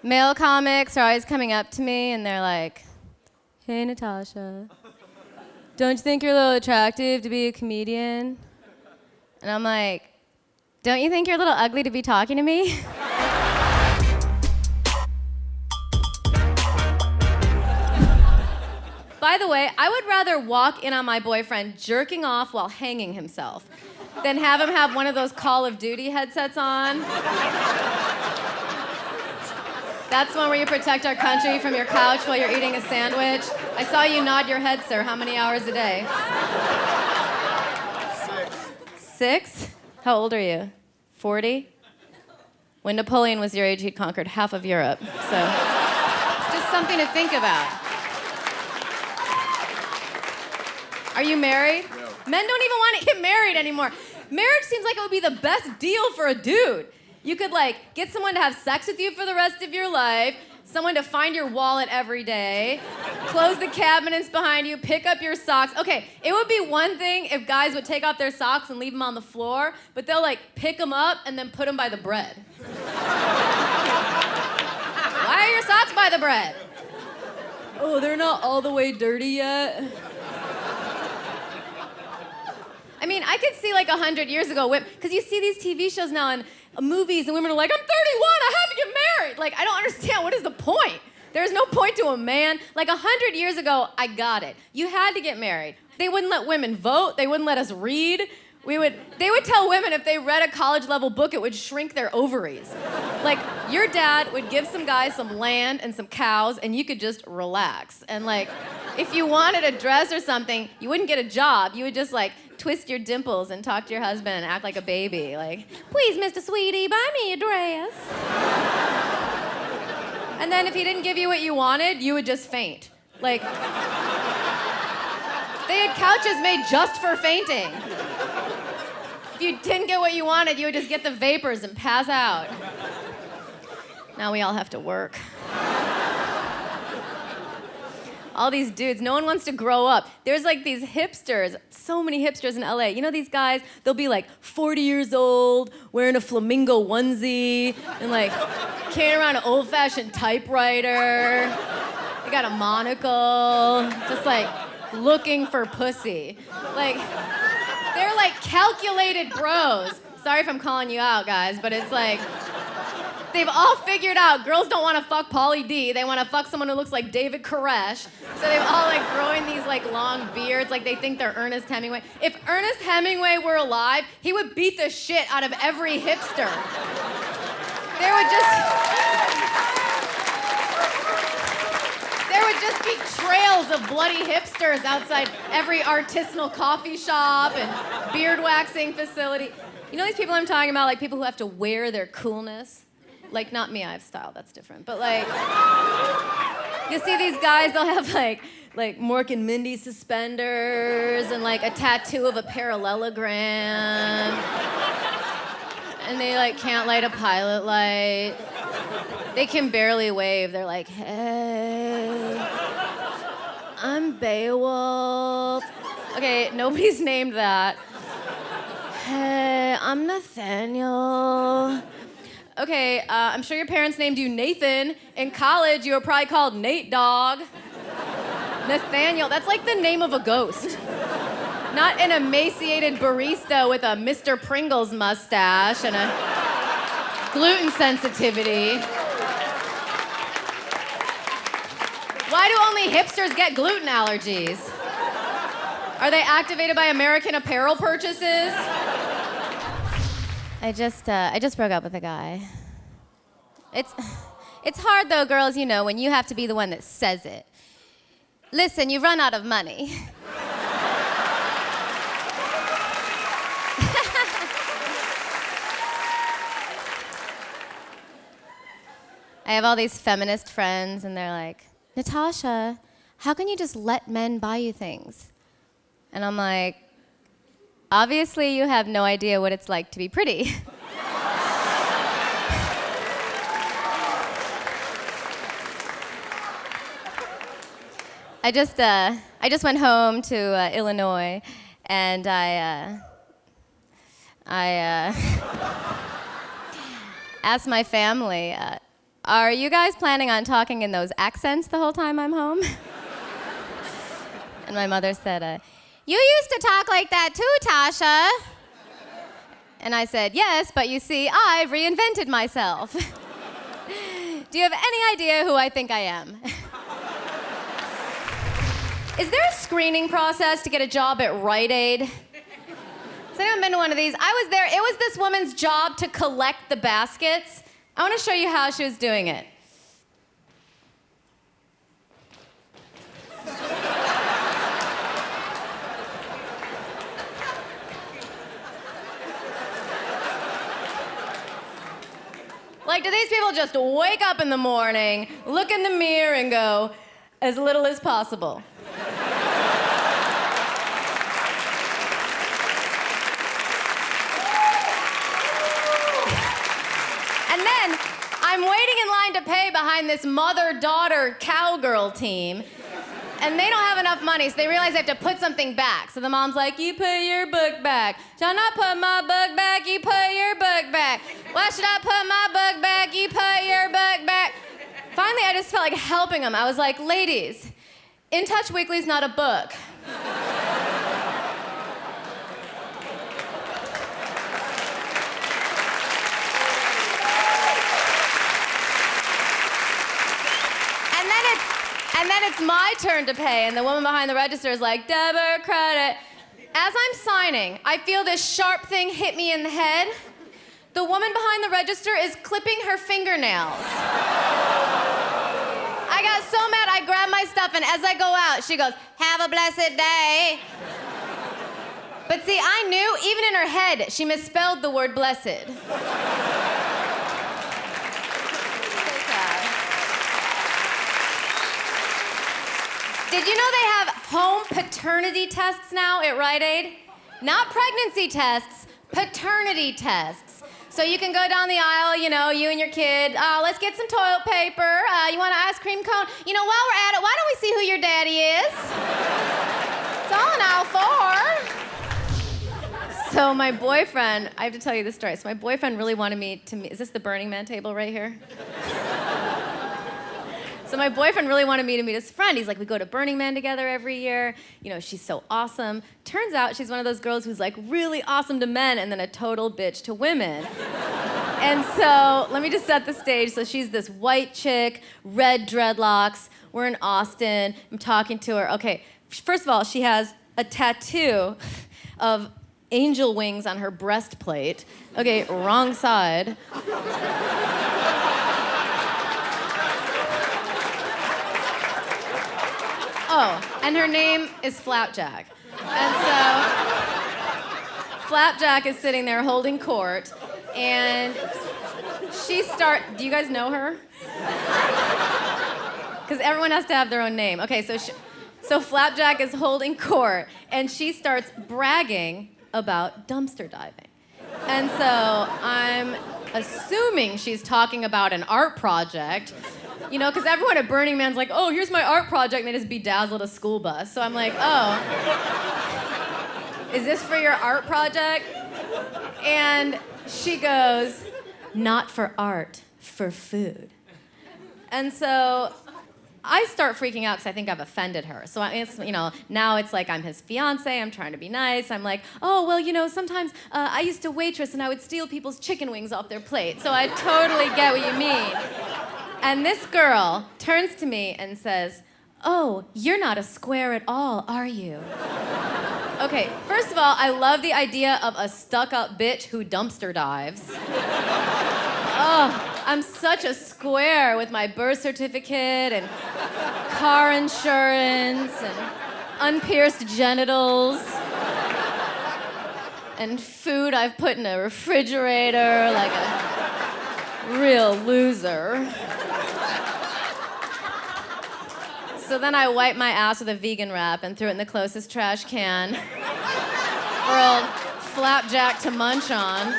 Male comics are always coming up to me and they're like, "Hey, Natasha, don't you think you're a little attractive to be a comedian?" And I'm like, "Don't you think you're a little ugly to be talking to me?" By the way, I would rather walk in on my boyfriend jerking off while hanging himself than have him have one of those Call of Duty headsets on. That's one where you protect our country from your couch while you're eating a sandwich. I saw you nod your head, sir. How many hours a day? 6. How old are you? 40? When Napoleon was your age, he'd conquered half of Europe. So it's just something to think about. Are you married? No. Men don't even want to get married anymore. Marriage seems like it would be the best deal for a dude. You could get someone to have sex with you for the rest of your life, someone to find your wallet every day, close the cabinets behind you, pick up your socks. Okay, it would be one thing if guys would take off their socks and leave them on the floor, but they'll pick them up and then put them by the bread. Why are your socks by the bread? Oh, they're not all the way dirty yet. I mean, I could see 100 years ago, because you see these TV shows now and movies and women are like, "I'm 31, I have to get married." I don't understand, what is the point? There's no point to a man. 100 years ago, I got it. You had to get married. They wouldn't let women vote, they wouldn't let us read. They would tell women if they read a college-level book, it would shrink their ovaries. Your dad would give some guys some land and some cows, and you could just relax. And if you wanted a dress or something, you wouldn't get a job. You would just twist your dimples and talk to your husband and act like a baby. "Please, Mr. Sweetie, buy me a dress." And then if he didn't give you what you wanted, you would just faint. They had couches made just for fainting. If you didn't get what you wanted, you would just get the vapors and pass out. Now we all have to work. All these dudes, no one wants to grow up. There's these hipsters, so many hipsters in LA. You know these guys, they'll be 40 years old, wearing a flamingo onesie, and carrying around an old-fashioned typewriter. They got a monocle, just looking for pussy. They're calculated bros. Sorry if I'm calling you out, guys, but it's they've all figured out girls don't want to fuck Pauly D. They want to fuck someone who looks like David Koresh. So they've all growing these long beards, they think they're Ernest Hemingway. If Ernest Hemingway were alive, he would beat the shit out of every hipster. There would just be trails of bloody hipsters outside every artisanal coffee shop and beard waxing facility. You know these people I'm talking about, people who have to wear their coolness? Not me, I have style, that's different. But you see these guys, they'll have Mork and Mindy suspenders and a tattoo of a parallelogram. And they can't light a pilot light. They can barely wave. They're "Hey, I'm Beowulf." Okay, nobody's named that. "Hey, I'm Nathaniel." Okay, I'm sure your parents named you Nathan. In college, you were probably called Nate Dogg. Nathaniel, that's the name of a ghost. Not an emaciated barista with a Mr. Pringles mustache and a gluten sensitivity. Why do only hipsters get gluten allergies? Are they activated by American Apparel purchases? I just broke up with a guy. It's hard though, girls, when you have to be the one that says it. Listen, you've run out of money. I have all these feminist friends and they're like, "Natasha, how can you just let men buy you things?" And I'm like, "Obviously, you have no idea what it's like to be pretty." I just went home to Illinois, and I asked my family, Are you guys planning on talking in those accents the whole time I'm home? And my mother said, you used to talk like that too, Tasha. And I said, yes, but you see, I've reinvented myself. Do you have any idea who I think I am? Is there a screening process to get a job at Rite Aid? Has anyone been to one of these? I was there. It was this woman's job to collect the baskets. I want to show you how she was doing it. Like, do these people just wake up in the morning, look in the mirror, and go, as little as possible? And then I'm waiting in line to pay behind this mother-daughter cowgirl team, and they don't have enough money, so they realize they have to put something back. So the mom's like, you put your book back. Shall I put my book back? You put your book back. Why should I put my book back? You put your book back. Finally, I just felt like helping them. I was like, ladies, In Touch Weekly's not a book. And then it's my turn to pay, and the woman behind the register is like, debit, credit. As I'm signing, I feel this sharp thing hit me in the head. The woman behind the register is clipping her fingernails. I got so mad, I grabbed my stuff, and as I go out, she goes, have a blessed day. But see, I knew, even in her head, she misspelled the word blessed. Did you know they have home paternity tests now at Rite Aid? Not pregnancy tests, paternity tests. So you can go down the aisle, you know, you and your kid, let's get some toilet paper, you want an ice cream cone? You know, while we're at it, why don't we see who your daddy is? It's all in aisle 4. So my boyfriend, I have to tell you this story. So my boyfriend really wanted me to meet, is this the Burning Man table right here? So my boyfriend really wanted me to meet his friend. He's like, we go to Burning Man together every year. You know, she's so awesome. Turns out she's one of those girls who's like really awesome to men and then a total bitch to women. And so let me just set the stage. So she's this white chick, red dreadlocks. We're in Austin. I'm talking to her. Okay, first of all, she has a tattoo of angel wings on her breastplate. Okay, wrong side. Oh, and her name is Flapjack. And so Flapjack is sitting there holding court, and do you guys know her? Because everyone has to have their own name. Okay, so Flapjack is holding court, and she starts bragging about dumpster diving. And so I'm assuming she's talking about an art project. You know, because everyone at Burning Man's like, oh, here's my art project, and they just bedazzled a school bus. So I'm like, oh, is this for your art project? And she goes, not for art, for food. And so I start freaking out because I think I've offended her. So now it's like I'm his fiance, I'm trying to be nice. I'm like, oh, well, you know, sometimes I used to waitress and I would steal people's chicken wings off their plate. So I totally get what you mean. And this girl turns to me and says, oh, you're not a square at all, are you? Okay, first of all, I love the idea of a stuck-up bitch who dumpster dives. Oh, I'm such a square with my birth certificate and car insurance and unpierced genitals and food I've put in a refrigerator like a real loser. So then I wiped my ass with a vegan wrap and threw it in the closest trash can for old Flapjack to munch on.